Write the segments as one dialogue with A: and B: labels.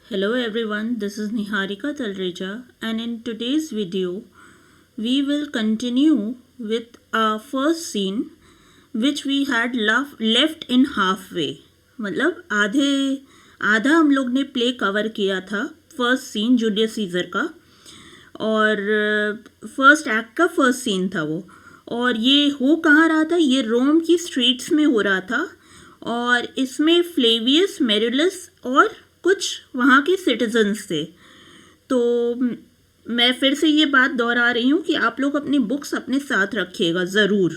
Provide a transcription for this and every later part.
A: Hello everyone, this is Niharika Talreja, and in today's video we will continue with our first scene which we had left in halfway. मतलब आधा हम लोग ने play cover किया था first scene Julius Caesar का, और first act का फर्स्ट सीन था वो। और ये हो कहाँ रहा था, ये रोम की स्ट्रीट्स में हो रहा था, और इसमें फ्लेवियस मेरुलस और कुछ वहाँ के सिटीजन्स थे। तो मैं फिर से ये बात दोहरा रही हूँ कि आप लोग अपनी बुक्स अपने साथ रखिएगा ज़रूर,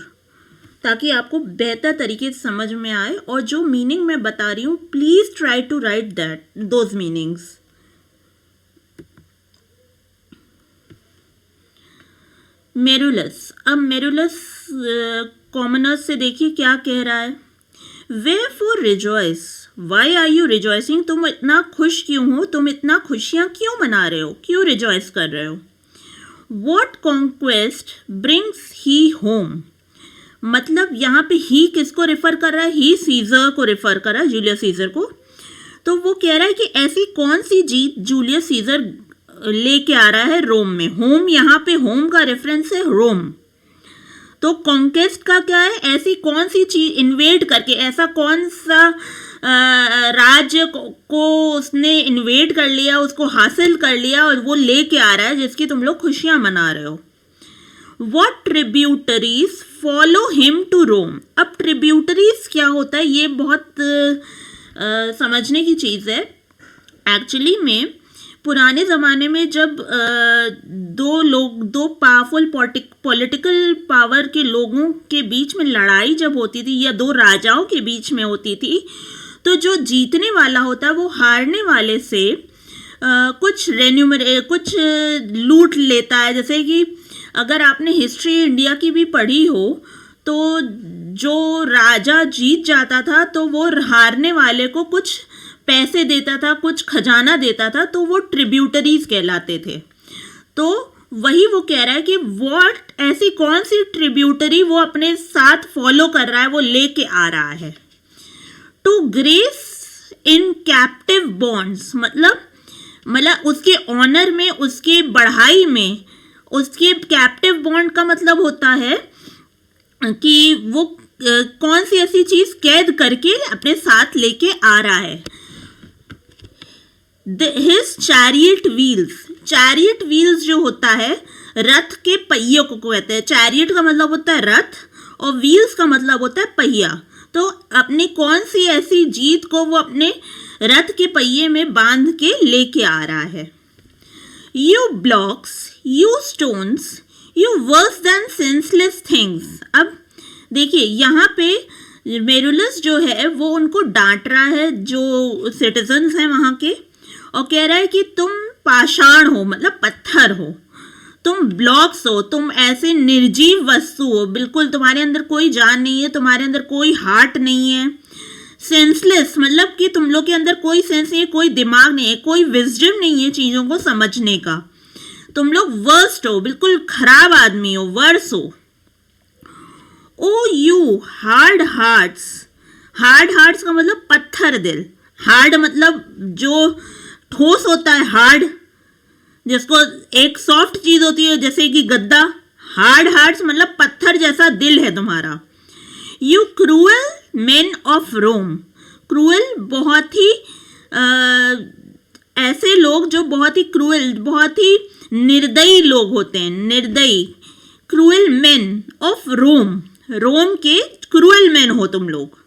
A: ताकि आपको बेहतर तरीके से समझ में आए। और जो मीनिंग मैं बता रही हूँ, please try to write those meanings. Marullus, अब मेरुलस कॉमनर्स से देखिए क्या कह रहा है। Wherefore rejoice? Why are you rejoicing? तुम इतना खुश क्यों हो, तुम इतना खुशियाँ क्यों मना रहे हो, क्यों रिजॉइस कर रहे हो। What conquest brings he home? मतलब यहाँ पे ही किसको रेफर कर रहा है, ही सीजर को रेफर कर रहा है, जूलियस सीजर को। तो वो कह रहा है कि ऐसी कौन सी जीत जूलियस सीजर लेके आ रहा है रोम में। होम, यहाँ पे होम का रेफरेंस है रोम। तो कॉन्केस्ट का क्या है, ऐसी कौन सी चीज इन्वेड करके, ऐसा कौन सा राज्य को उसने इन्वेड कर लिया, उसको हासिल कर लिया और वो लेके आ रहा है जिसकी तुम लोग खुशियां मना रहे हो। What tributaries follow him to Rome? अब ट्रिब्यूटरीज क्या होता है, ये बहुत समझने की चीज़ है। एक्चुअली में पुराने ज़माने में जब दो पावरफुल पॉलिटिकल पावर के लोगों के बीच में लड़ाई जब होती थी, या दो राजाओं के बीच में होती थी, तो जो जीतने वाला होता है वो हारने वाले से कुछ लूट लेता है। जैसे कि अगर आपने हिस्ट्री इंडिया की भी पढ़ी हो, तो जो राजा जीत जाता था तो वो हारने वाले को कुछ पैसे देता था, कुछ खजाना देता था, तो वो ट्रिब्यूटरीज कहलाते थे। तो वही वो कह रहा है कि व्हाट, ऐसी कौन सी ट्रिब्यूटरी वो अपने साथ फॉलो कर रहा है, वो लेके आ रहा है। To grace in captive bonds, मतलब उसके ऑनर में, उसके बढ़ाई में, उसके कैप्टिव बॉन्ड का मतलब होता है कि वो कौन सी ऐसी चीज कैद करके अपने साथ लेके आ रहा है। His chariot wheels, chariot wheels जो होता है रथ के पहियों को कहते हैं। चैरियट का मतलब होता है रथ, और व्हील्स का मतलब होता है पहिया। तो अपनी कौन सी ऐसी जीत को वो अपने रथ के पहिए में बांध के लेके आ रहा है। You blocks, you stones, you worse than senseless things। अब देखिए यहाँ पे मेरुलस जो है वो उनको डांट रहा है, जो सिटीजन्स हैं वहाँ के, और कह रहा है कि तुम पाषाण हो, मतलब पत्थर हो, तुम ब्लॉक्स हो, तुम ऐसे निर्जीव वस्तु हो, बिल्कुल तुम्हारे अंदर कोई जान नहीं है, तुम्हारे अंदर कोई हार्ट नहीं है। सेंसलेस मतलब कि तुम लोग के अंदर कोई सेंस नहीं है, कोई दिमाग नहीं है, कोई विजडम नहीं है चीज़ों को समझने का। तुम लोग वर्स्ट हो, बिल्कुल खराब आदमी हो, वर्स हो। O you hard hearts, hard hearts का मतलब पत्थर दिल। हार्ड मतलब जो ठोस होता है, हार्ड, जिसको एक सॉफ्ट चीज होती है जैसे कि गद्दा। हार्ड हार्ट्स मतलब पत्थर जैसा दिल है तुम्हारा। You cruel men of Rome, cruel बहुत ही ऐसे लोग जो बहुत ही क्रूअल, बहुत ही निर्दयी लोग होते हैं, निर्दयी। क्रूअल मेन ऑफ रोम, रोम के क्रूअल मेन हो तुम लोग।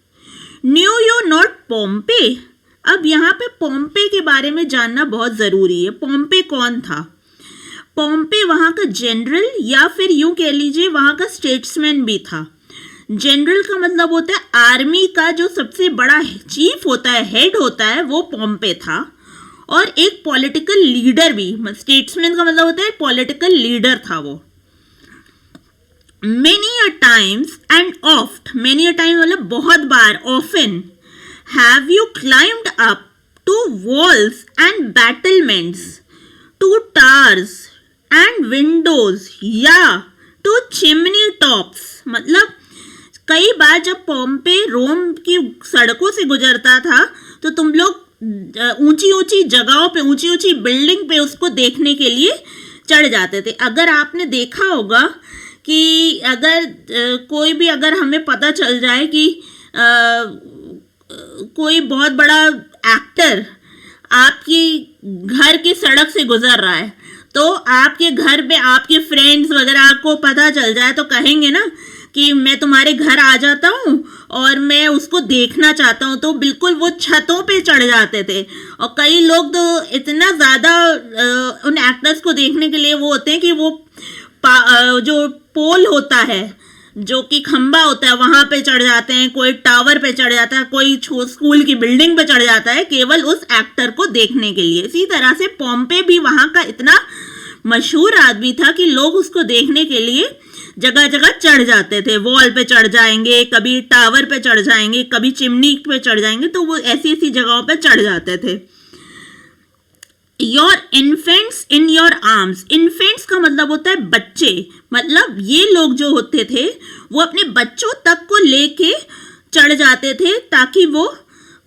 A: न्यू यू नॉट पोम्पे, अब यहाँ पे पोम्पे के बारे में जानना बहुत ज़रूरी है। पोम्पे कौन था? पोम्पे वहाँ का जनरल, या फिर यूँ कह लीजिए वहाँ का स्टेट्समैन भी था। जनरल का मतलब होता है आर्मी का जो सबसे बड़ा चीफ होता है, हेड होता है, वो पोम्पे था। और एक पॉलिटिकल लीडर भी, स्टेट्समैन का मतलब होता है पॉलिटिकल लीडर था वो। Many a times and oft, many a time मतलब बहुत बार, often, have you climbed up to walls and battlements, to towers and windows, या to chimney tops। मतलब कई बार जब पोम्पे रोम की सड़कों से गुजरता था तो तुम लोग ऊंची ऊंची जगहों पे, ऊंची ऊंची बिल्डिंग पे उसको देखने के लिए चढ़ जाते थे। अगर आपने देखा होगा कि अगर कोई भी, अगर हमें पता चल जाए कि कोई बहुत बड़ा एक्टर आपकी घर की सड़क से गुजर रहा है, तो आपके घर पे आपके फ्रेंड्स वगैरह को पता चल जाए तो कहेंगे ना कि मैं तुम्हारे घर आ जाता हूँ और मैं उसको देखना चाहता हूँ। तो बिल्कुल वो छतों पे चढ़ जाते थे। और कई लोग तो इतना ज़्यादा उन एक्टर्स को देखने के लिए वो होते हैं कि वो जो पोल होता है, जो कि खंबा होता है, वहाँ पे चढ़ जाते हैं, कोई टावर पे चढ़ जाता है, कोई स्कूल की बिल्डिंग पे चढ़ जाता है केवल उस एक्टर को देखने के लिए। इसी तरह से पोम्पे भी वहाँ का इतना मशहूर आदमी था कि लोग उसको देखने के लिए जगह जगह चढ़ जाते थे। वॉल पे चढ़ जाएंगे, कभी टावर पे चढ़ जाएंगे, कभी चिमनी पे चढ़ जाएंगे, तो वो ऐसी ऐसी जगहों पे चढ़ जाते थे। Your infants in your arms, infants का मतलब होता है बच्चे, मतलब ये लोग जो होते थे वो अपने बच्चों तक को लेके चढ़ जाते थे ताकि वो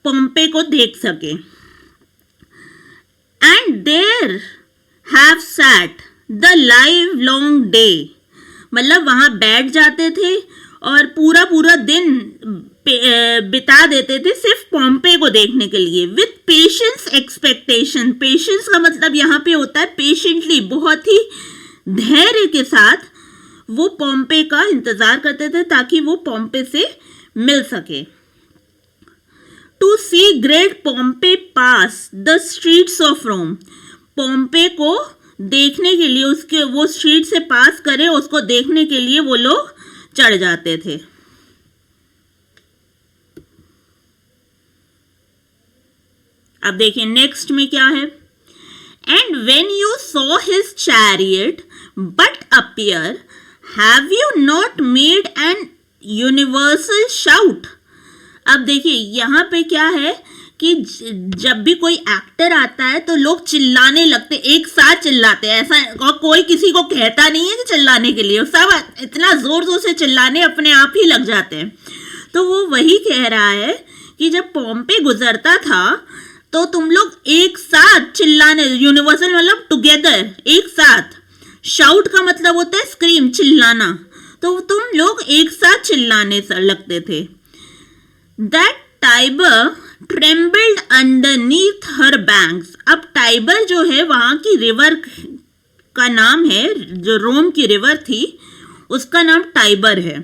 A: पोम्पे को देख सके। And there have sat the live long day, मतलब वहाँ बैठ जाते थे और पूरा पूरा दिन बिता देते थे सिर्फ पोम्पे को देखने के लिए। विथ पेशेंस एक्सपेक्टेशन, पेशेंस का मतलब यहाँ पे होता है पेशेंटली, बहुत ही धैर्य के साथ वो पोम्पे का इंतजार करते थे ताकि वो पोम्पे से मिल सके। To see great Pompey pass the streets of Rome, Pompey को देखने के लिए, उसके वो स्ट्रीट से पास करे, उसको देखने के लिए वो लोग चढ़ जाते थे। अब देखिए नेक्स्ट में क्या है। And when you saw his chariot but appear have you not made an universal shout. अब देखिए यहाँ पे क्या है कि जब भी कोई एक्टर आता है तो लोग चिल्लाने लगते, एक साथ चिल्लाते हैं, ऐसा, और कोई किसी को कहता नहीं है कि चिल्लाने के लिए, सब इतना जोर जोर से चिल्लाने अपने आप ही लग जाते हैं। तो वो वही कह रहा है कि जब पोम्पे गुजरता था तो तुम लोग एक साथ चिल्लाने, यूनिवर्सल मतलब टुगेदर, एक साथ। शाउट का मतलब होता है स्क्रीम, चिल्लाना, तो तुम लोग एक साथ चिल्लाने लगते थे। That Tiber trembled underneath her banks, अब टाइबर जो है वहाँ की रिवर का नाम है, जो रोम की रिवर थी उसका नाम टाइबर है।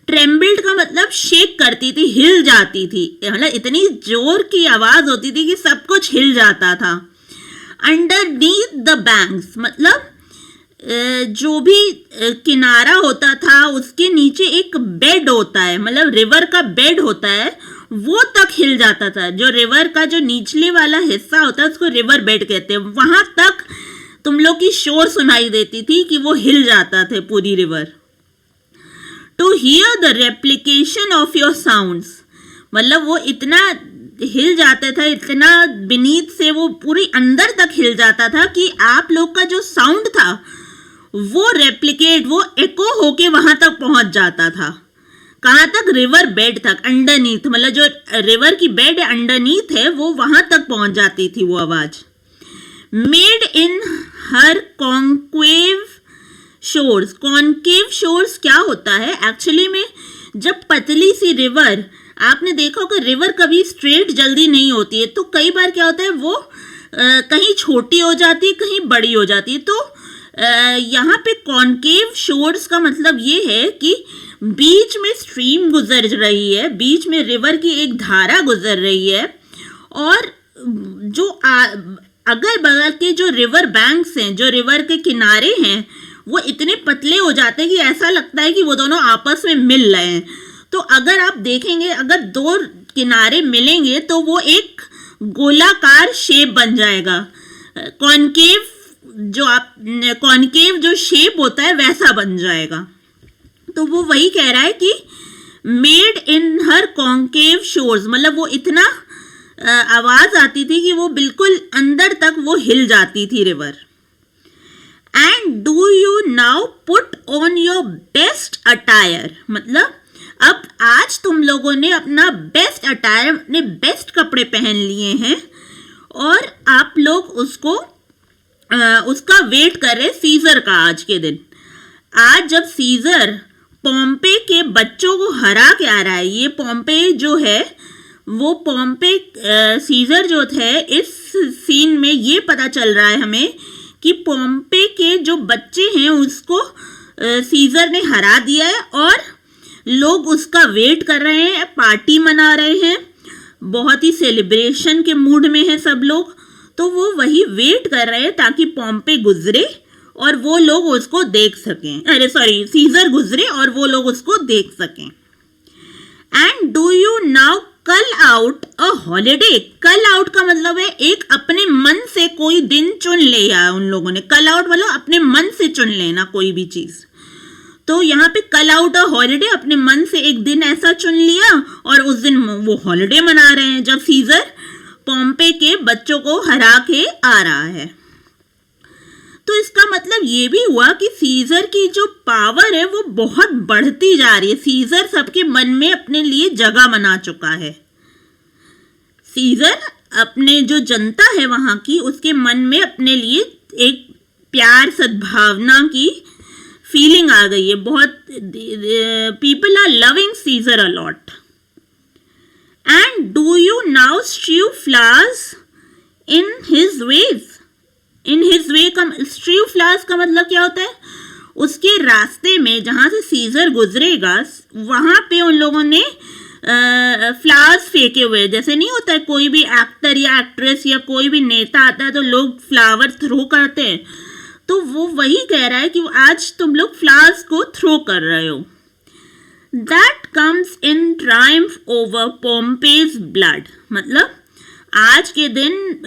A: ट्रेम्बल्ड का मतलब शेक करती थी, हिल जाती थी, मतलब इतनी जोर की आवाज होती थी कि सब कुछ हिल जाता था। अंडरनीथ द बैंक्स मतलब जो भी किनारा होता था उसके नीचे एक बेड होता है, मतलब रिवर का बेड होता है, वो तक हिल जाता था। जो रिवर का जो निचले वाला हिस्सा होता है उसको रिवर बेड कहते हैं, वहां तक तुम लोग की शोर सुनाई देती थी कि वो हिल जाता थे पूरी river. To hear the replication of your sounds, मतलब वो इतना हिल जाता था, इतना बीनीथ से वो पूरी अंदर तक हिल जाता था कि आप लोग का जो साउंड था वो रेप्लिकेट, वो एको होके वहां तक पहुंच जाता था। कहाँ तक? रिवर बेड तक, अंडरनीथ, मतलब जो रिवर की बेड अंडरनीथ है वो वहां तक पहुंच जाती थी वो आवाज। Made in her concave shores, concave shores क्या होता है एक्चुअली में? जब पतली सी रिवर, आपने देखा होगा रिवर कभी स्ट्रेट जल्दी नहीं होती है, तो कई बार क्या होता है वो कहीं छोटी हो जाती है, कहीं बड़ी हो जाती है। तो यहाँ पे कॉन्केव शोर्स का मतलब ये है कि बीच में स्ट्रीम गुजर रही है, बीच में रिवर की एक धारा गुजर रही है, और जो अगल बगल के जो रिवर बैंक्स हैं, जो रिवर के किनारे हैं, वो इतने पतले हो जाते हैं कि ऐसा लगता है कि वो दोनों आपस में मिल रहे हैं। तो अगर आप देखेंगे, अगर दो किनारे मिलेंगे तो वो एक गोलाकार शेप बन जाएगा। कॉन्केव जो शेप होता है वैसा बन जाएगा। तो वो वही कह रहा है कि made in her concave shores, मतलब वो इतना आवाज आती थी कि वो बिल्कुल अंदर तक वो हिल जाती थी river. And do you now put on your best attire, मतलब अब आज तुम लोगों ने अपना बेस्ट अटायर, अपने बेस्ट कपड़े पहन लिए हैं और आप लोग उसका वेट कर रहे सीजर का। आज के दिन, आज जब सीजर पोम्पे के बच्चों को हरा के आ रहा है, ये पोम्पे जो है वो सीजर जो थे, इस सीन में ये पता चल रहा है हमें कि पोम्पे के जो बच्चे हैं उसको सीजर ने हरा दिया है और लोग उसका वेट कर रहे हैं, पार्टी मना रहे हैं, बहुत ही सेलिब्रेशन के मूड में है सब लोग। तो वो वही वेट कर रहे हैं ताकि पोम्पे गुजरे और वो लोग उसको देख सकें, सीजर गुजरे और वो लोग उसको देख सकें। एंड डू यू नाउ कल आउट अ हॉलीडे। कल आउट का मतलब है एक अपने मन से कोई दिन चुन लिया उन लोगों ने। कल आउट मतलब अपने मन से चुन लेना कोई भी चीज। तो यहाँ पे कल आउट अ हॉलीडे, अपने मन से एक दिन ऐसा चुन लिया और उस दिन वो हॉलीडे मना रहे हैं जब सीजर पोम्पे के बच्चों को हरा के आ रहा है। तो इसका मतलब ये भी हुआ कि सीजर की जो पावर है वो बहुत बढ़ती जा रही है। सीजर सबके मन में अपने लिए जगह बना चुका है। सीजर अपने जो जनता है वहां की, उसके मन में अपने लिए एक प्यार सद्भावना की फीलिंग आ गई है। बहुत people are loving Caesar a lot. And do you now strew flowers in his way. In his way का स्ट्रू फ्लावर्स का मतलब क्या होता है? उसके रास्ते में जहाँ से सीजर गुजरेगा वहाँ पे उन लोगों ने फ्लावर्स फेंके हुए। जैसे नहीं होता है कोई भी एक्टर या एक्ट्रेस या कोई भी नेता आता है तो लोग फ्लावर थ्रो करते हैं, तो वो वही कह रहा है कि आज तुम लोग फ्लावर्स को थ्रो कर रहे हो। That comes in triumph over Pompey's blood. मतलब आज के दिन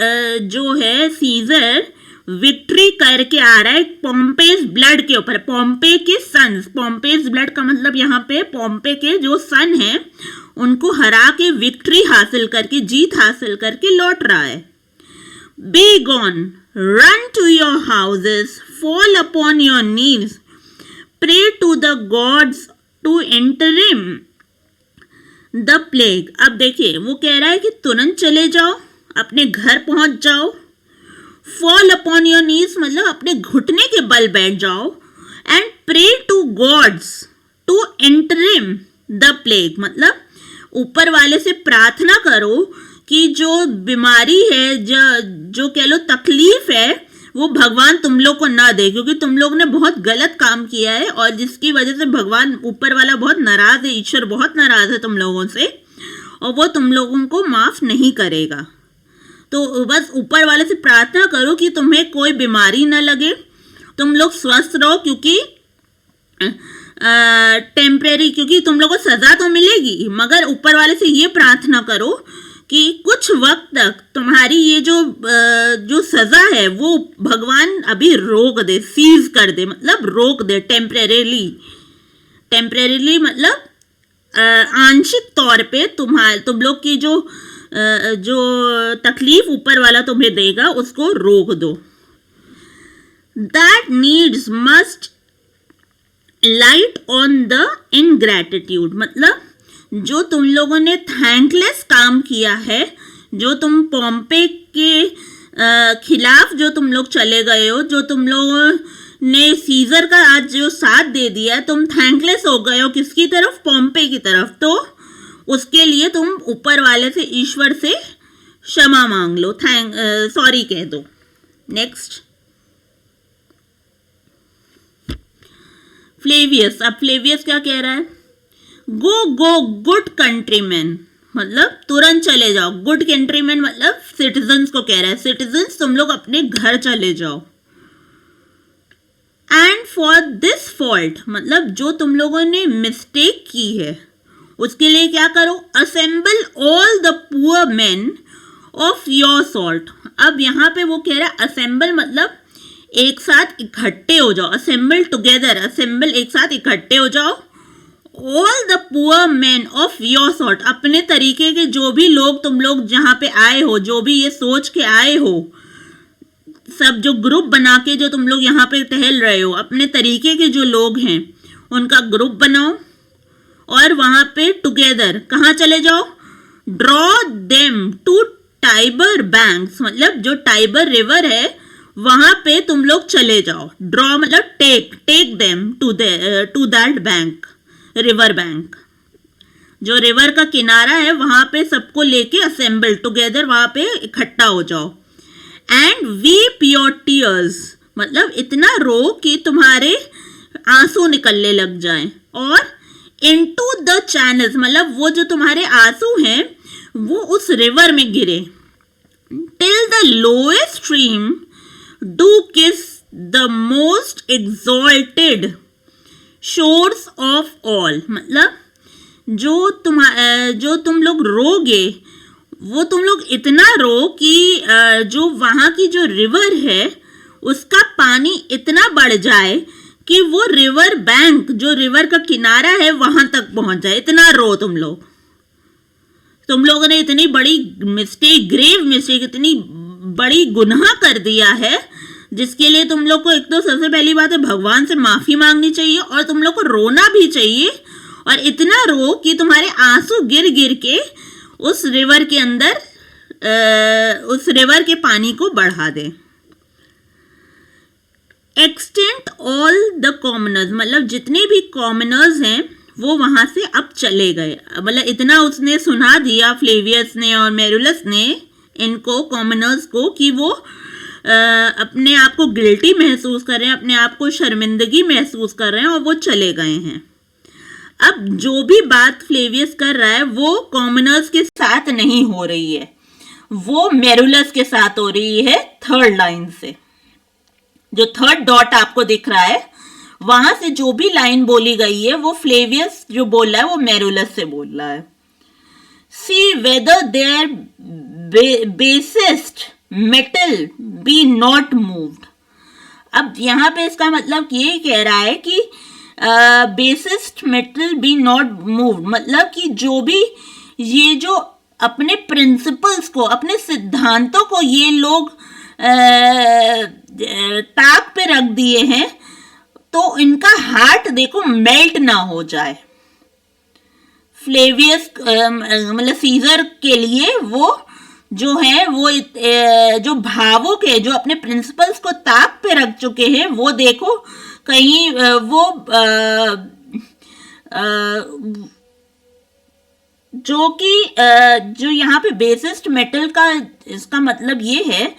A: जो है सीजर विक्ट्री करके आ रहा है पोम्पेज ब्लड के ऊपर, पोम्पे के सन्स। पोम्पेज ब्लड का मतलब यहाँ पे पोम्पे के जो सन हैं उनको हरा के विक्ट्री हासिल करके, जीत हासिल करके लौट रहा है। Be gone, run to your houses, fall upon your knees, pray to the gods to intermit the plague. अब देखिए वो कह रहा है कि तुरंत चले जाओ, अपने घर पहुंच जाओ। फॉल अपॉन योर नीज मतलब अपने घुटने के बल बैठ जाओ। And pray to gods to intermit the plague मतलब ऊपर वाले से प्रार्थना करो कि जो बीमारी है, जो कह लो तकलीफ है, वो भगवान तुम लोग को ना दे, क्योंकि तुम लोग ने बहुत गलत काम किया है और जिसकी वजह से भगवान ऊपर वाला बहुत नाराज है, ईश्वर बहुत नाराज है तुम लोगों से और वो तुम लोगों को माफ नहीं करेगा। तो बस ऊपर वाले से प्रार्थना करो कि तुम्हें कोई बीमारी ना लगे, तुम लोग स्वस्थ रहो, क्योंकि टेम्परेरी, क्योंकि तुम लोग को सजा तो मिलेगी, मगर ऊपर वाले से ये प्रार्थना करो कि कुछ वक्त तक तुम्हारी ये जो सजा है वो भगवान अभी रोक दे, सीज कर दे, मतलब रोक दे टेम्परेरीली मतलब आंशिक तौर पे तुम लोग की जो तकलीफ ऊपर वाला तुम्हें देगा उसको रोक दो। That needs must light on the ingratitude मतलब जो तुम लोगों ने थैंकलेस काम किया है, जो तुम पोम्पे के खिलाफ जो तुम लोग चले गए हो, जो तुम लोगों ने सीजर का आज जो साथ दे दिया, तुम थैंकलेस हो गए हो किसकी तरफ? पोम्पे की तरफ। तो उसके लिए तुम ऊपर वाले से, ईश्वर से क्षमा मांग लो, सॉरी कह दो। Next Flavius. अब फ्लेवियस क्या कह रहा है? गो गो गुड कंट्रीमैन मतलब तुरंत चले जाओ। गुड कंट्रीमैन मतलब सिटीजन्स को कह रहा है, सिटीजन्स तुम लोग अपने घर चले जाओ। एंड फॉर दिस फॉल्ट मतलब जो तुम लोगों ने मिस्टेक की है उसके लिए क्या करो? Assemble all the poor man of your sort. अब यहाँ पे वो कह रहा है असेंबल मतलब एक साथ इकट्ठे हो जाओ, असेंबल टुगेदर, असेंबल एक साथ इकट्ठे हो जाओ। All the poor man of your sort अपने तरीके के जो भी लोग तुम लोग जहाँ पे आए हो, जो भी ये सोच के आए हो, सब जो ग्रुप बना के जो तुम लोग यहाँ पे टहल रहे हो, अपने तरीके के जो लोग हैं उनका ग्रुप बनाओ और वहाँ पे टुगेदर कहाँ चले जाओ? Draw them to Tiber banks, मतलब जो टाइबर रिवर है वहां पे तुम लोग चले जाओ. ड्रॉ मतलब take them to that bank, river bank. जो रिवर का किनारा है वहां पे सबको लेके असेंबल टुगेदर, वहां पे इकट्ठा हो जाओ. एंड वीप योर टीयर्स, मतलब इतना रो कि तुम्हारे आंसू निकलने लग जाएं. और इनटू द चैनल्स, मतलब वो जो तुम्हारे आंसू हैं वो उस रिवर में गिरे. Till the lowest stream do kiss the most exalted shores of all, मतलब जो तुम लोग रोगे वो तुम लोग इतना रो कि जो वहाँ की जो रिवर है उसका पानी इतना बढ़ जाए कि वो रिवर बैंक, जो रिवर का किनारा है वहां तक पहुंच जाए. इतना रो तुम लोगों ने इतनी बड़ी मिस्टेक, ग्रेव मिस्टेक, इतनी बड़ी गुनाह कर दिया है जिसके लिए तुम लोग को एक तो सबसे पहली बात है भगवान से माफी मांगनी चाहिए और तुम लोग को रोना भी चाहिए. और इतना रो कि तुम्हारे आंसू गिर गिर के उस रिवर के अंदर उस रिवर के पानी को बढ़ा दे. एक्सटेंट ऑल द कॉमनर्स, मतलब जितने भी कॉमनर्स हैं वो वहां से अब चले गए. मतलब इतना उसने सुना दिया फ्लेवियस ने और मेरुलस ने इनको कॉमनर्स को कि वो अपने आप को गिल्टी महसूस कर रहे हैं, अपने आप को शर्मिंदगी महसूस कर रहे हैं और वो चले गए हैं. अब जो भी बात फ्लेवियस कर रहा है वो कॉमनर्स के साथ नहीं हो रही है, वो मेरुलस के साथ हो रही है. थर्ड लाइन से जो थर्ड डॉट आपको दिख रहा है वहां से जो भी लाइन बोली गई है वो फ्लेवियस जो बोल रहा है वो मेरुलस से बोल रहा है. See whether their basest metal be not moved. अब यहाँ पे इसका मतलब ये कह रहा है कि basest metal be not moved, मतलब कि जो भी ये जो अपने प्रिंसिपल्स को, अपने सिद्धांतों को ये लोग ताक पे रख दिए हैं तो इनका हार्ट देखो मेल्ट ना हो जाए. फ्लेवियस मतलब सीजर के लिए वो जो है वो जो भावों के, जो अपने प्रिंसिपल्स को ताक पे रख चुके हैं वो देखो कहीं वो जो कि जो यहाँ पे बेसिस्ट मेटल का इसका मतलब ये है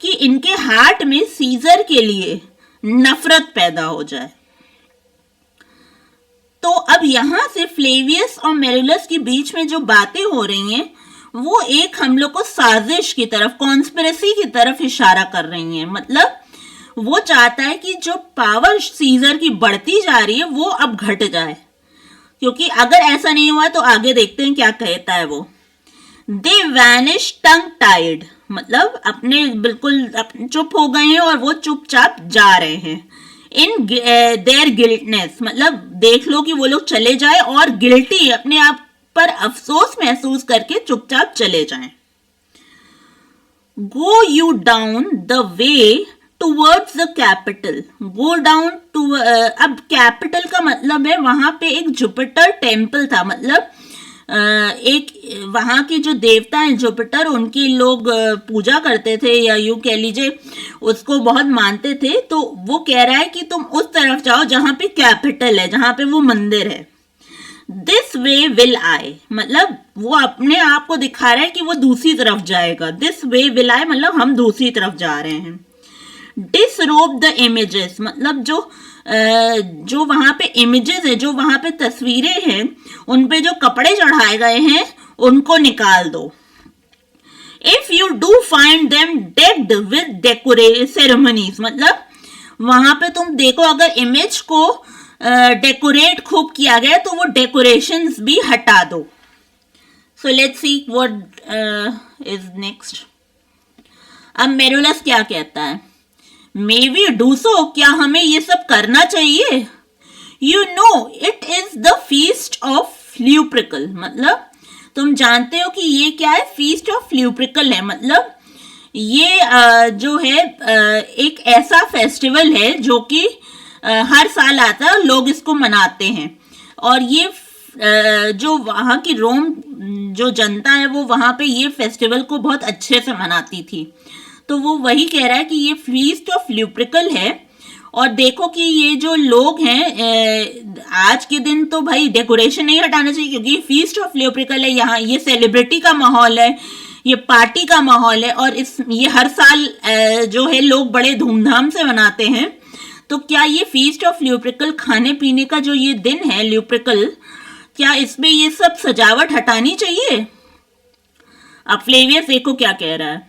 A: कि इनके हार्ट में सीजर के लिए नफरत पैदा हो जाए. तो अब यहां से फ्लेवियस और मेरुलस के बीच में जो बातें हो रही हैं वो एक हम लोग को साजिश की तरफ, कॉन्स्पिरेसी की तरफ इशारा कर रही हैं. मतलब वो चाहता है कि जो पावर सीजर की बढ़ती जा रही है वो अब घट जाए, क्योंकि अगर ऐसा नहीं हुआ तो आगे देखते हैं क्या कहता है वो. दे वैनिश टंग टाइड, मतलब अपने बिल्कुल चुप हो गए हैं और वो चुपचाप जा रहे हैं. इन देयर गिल्टनेस, मतलब देख लो कि वो लोग चले जाए और गिल्टी, अपने आप पर अफसोस महसूस करके चुपचाप चले जाएं. Go you down the way towards the Capitol. Go down to, अब कैपिटल का मतलब है वहां पे एक जुपिटर टेम्पल था, मतलब एक वहां के जो देवता हैं जुपिटर, उनकी लोग पूजा करते थे या यूं कह लीजिए उसको बहुत मानते थे. तो वो कह रहा है कि तुम उस तरफ जाओ जहां पे कैपिटल है, जहां पे वो मंदिर है. दिस वे विल आई, मतलब वो अपने आप को दिखा रहा है कि वो दूसरी तरफ जाएगा. दिस वे विल आई मतलब हम दूसरी तरफ जा रहे हैं. डिसरोब द इमेजेस, मतलब जो वहां पे इमेजेस है, जो वहां पे तस्वीरें हैं, उन पे जो कपड़े चढ़ाए गए हैं उनको निकाल दो. If you do find them decked with decoration ceremonies, मतलब वहां पे तुम देखो अगर इमेज को डेकोरेट खूब किया गया तो वो डेकोरेशंस भी हटा दो. So let's see what is next. अब मेरुलस क्या कहता है? मे वी डू सो, क्या हमें ये सब करना चाहिए? You know it is the feast of Lupercal, मतलब तुम जानते हो कि ये क्या है? फीस्ट ऑफ ल्यूप्रिकल है. मतलब ये जो है एक ऐसा फेस्टिवल है जो कि हर साल आता है, लोग इसको मनाते हैं. और ये जो वहाँ की रोम जो जनता है वो वहाँ पे ये फेस्टिवल को बहुत अच्छे से मनाती थी। तो वो वही कह रहा है कि ये फीस्ट ऑफ ल्यूप्रिकल है। और देखो कि ये जो लोग हैं आज के दिन तो भाई डेकोरेशन नहीं हटाना चाहिए, क्योंकि फीस्ट ऑफ ल्यूप्रिकल है, यहाँ ये सेलिब्रिटी का माहौल है, ये पार्टी का माहौल है, और ये हर साल जो है लोग बड़े धूमधाम से मनाते हैं। तो क्या ये फीस्ट ऑफ ल्यूप्रिकल खाने पीने का जो ये दिन है ल्यूप्रिकल, क्या इसमें ये सब सजावट हटानी चाहिए? अब फ्लेवियस देखो क्या कह रहा है,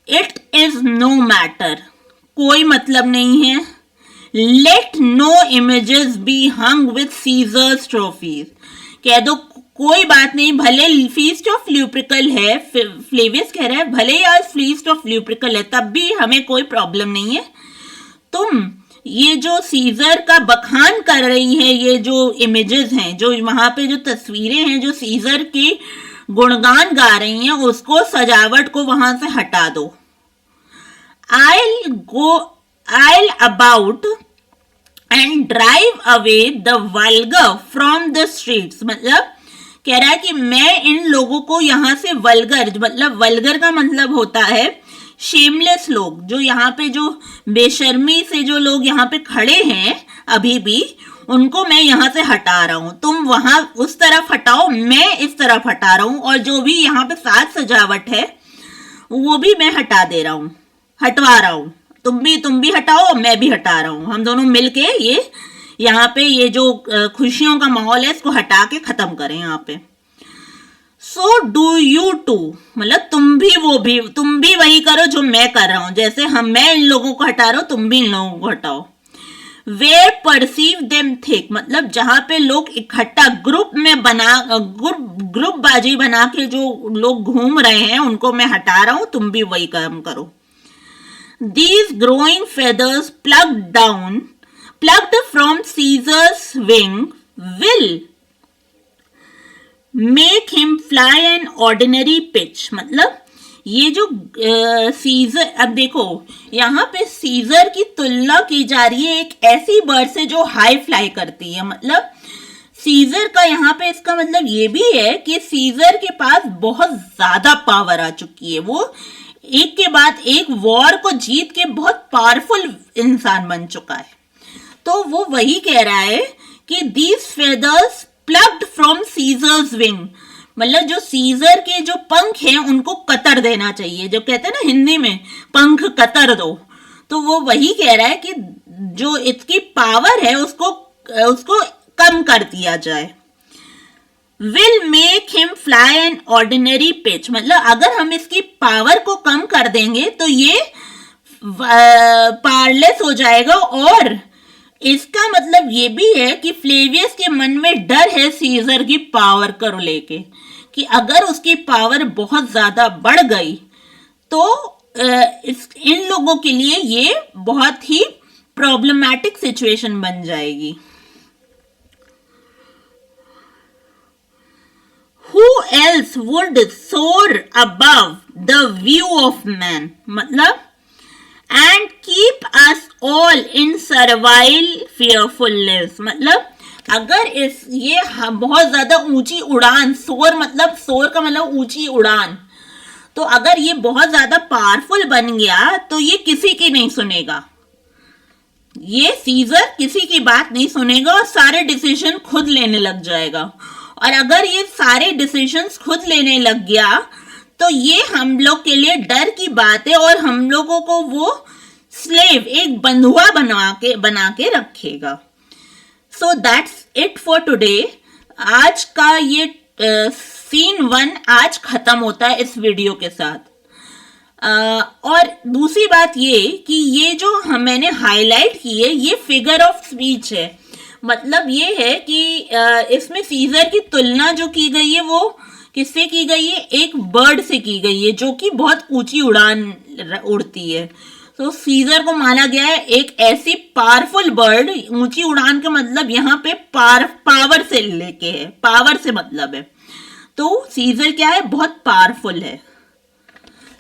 A: इट इज नो मैटर, कोई मतलब नहीं है, let no images be hung with Caesar's trophies, कह दो कोई बात नहीं, भले फीस्ट ऑफ ल्यूप्रिकल है, फ्लेवियस कह रहा है भले ही आज फीस्ट ऑफ ल्यूप्रिकल है तब भी हमें कोई प्रॉब्लम नहीं है। तुम ये जो सीजर का बखान कर रही है, ये जो इमेजेस हैं, जो वहां पे जो तस्वीरें हैं जो सीजर की गुणगान गा रही हैं, उसको सजावट को वहां से हटा दो। I'll about and drive away the vulgar from the streets, मतलब कह रहा है कि मैं इन लोगों को यहाँ से वल्गर, मतलब वल्गर का मतलब होता है शेमलेस लोग, जो यहाँ पे जो बेशर्मी से जो लोग यहाँ पे खड़े हैं अभी भी, उनको मैं यहाँ से हटा रहा हूँ। तुम वहां उस तरफ हटाओ, मैं इस तरफ हटा रहा हूँ, और जो भी यहाँ पे साज सजावट है वो भी मैं हटा दे रहा हूँ, हटवा रहा हूँ। तुम भी हटाओ, मैं भी हटा रहा हूँ, हम दोनों मिलके ये यहाँ पे ये जो खुशियों का माहौल है इसको हटा के खत्म करें यहाँ पे। सो डू यू टू, मतलब तुम भी वही करो जो मैं कर रहा हूं, जैसे मैं इन लोगों को हटा रहा हूं तुम भी इन लोगों को हटाओ। वेयर परसीव देम थिक, मतलब जहां पे लोग इकट्ठा ग्रुप में ग्रुप बाजी बना के जो लोग घूम रहे हैं उनको मैं हटा रहा हूं, तुम भी वही काम करो। These growing feathers plucked from Caesar's wing will make him fly an ordinary pitch, मतलब ये जो सीजर, अब देखो यहाँ पे सीजर की तुलना की जा रही है एक ऐसी बर्ड से जो हाई फ्लाई करती है। मतलब सीजर का यहाँ पे इसका मतलब ये भी है कि सीजर के पास बहुत ज्यादा पावर आ चुकी है, वो एक के बाद एक वॉर को जीत के बहुत पावरफुल इंसान बन चुका है। तो वो वही कह रहा है कि these feathers plucked from Caesar's wing, मतलब जो सीजर के जो पंख हैं उनको कतर देना चाहिए, जो कहते हैं ना हिंदी में पंख कतर दो। तो वो वही कह रहा है कि जो इसकी पावर है उसको कम कर दिया जाए। Will make him fly an ordinary pitch, मतलब अगर हम इसकी पावर को कम कर देंगे तो ये पावरलेस हो जाएगा। और इसका मतलब ये भी है कि फ्लेवियस के मन में डर है सीजर की पावर को लेके, कि अगर उसकी पावर बहुत ज्यादा बढ़ गई तो इन लोगों के लिए ये बहुत ही प्रॉब्लमैटिक सिचुएशन बन जाएगी। Who else would soar above the view of man, मतलब and keep us all in servile fearfulness, मतलब अगर ये बहुत ज्यादा ऊंची उड़ान, सोर का मतलब ऊंची उड़ान, तो अगर ये बहुत ज्यादा पावरफुल बन गया तो ये किसी की नहीं सुनेगा, ये सीजर किसी की बात नहीं सुनेगा और सारे डिसीजन खुद लेने लग जाएगा। और अगर ये सारे डिसीजंस खुद लेने लग गया तो ये हम लोग के लिए डर की बात है, और हम लोगों को वो स्लेव, एक बंधुआ बना के रखेगा। So that's it for today. आज का ये सीन 1 आज खत्म होता है इस वीडियो के साथ। और दूसरी बात ये कि ये जो मैंने हाईलाइट की है ये फिगर ऑफ स्पीच है, मतलब ये है कि इसमें सीजर की तुलना जो की गई है वो किससे की गई है, एक बर्ड से की गई है जो कि बहुत ऊंची उड़ान उड़ती है। तो सीजर को माना गया है एक ऐसी पावरफुल बर्ड, ऊंची उड़ान का मतलब यहाँ पे पावर से लेके है, पावर से मतलब है। तो सीजर क्या है, बहुत पावरफुल है।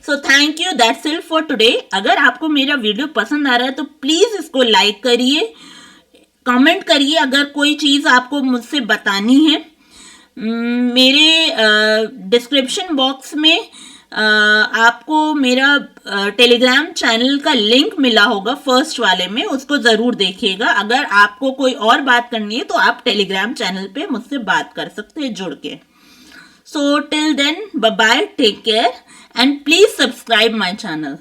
A: So thank you, that's it for today. अगर आपको मेरा वीडियो पसंद आ रहा है तो प्लीज इसको लाइक करिए, कमेंट करिए अगर कोई चीज़ आपको मुझसे बतानी है। मेरे डिस्क्रिप्शन बॉक्स में आपको मेरा टेलीग्राम चैनल का लिंक मिला होगा फर्स्ट वाले में, उसको ज़रूर देखिएगा। अगर आपको कोई और बात करनी है तो आप टेलीग्राम चैनल पे मुझसे बात कर सकते हैं जुड़ के। So till then, bye bye, take care and please subscribe my channel.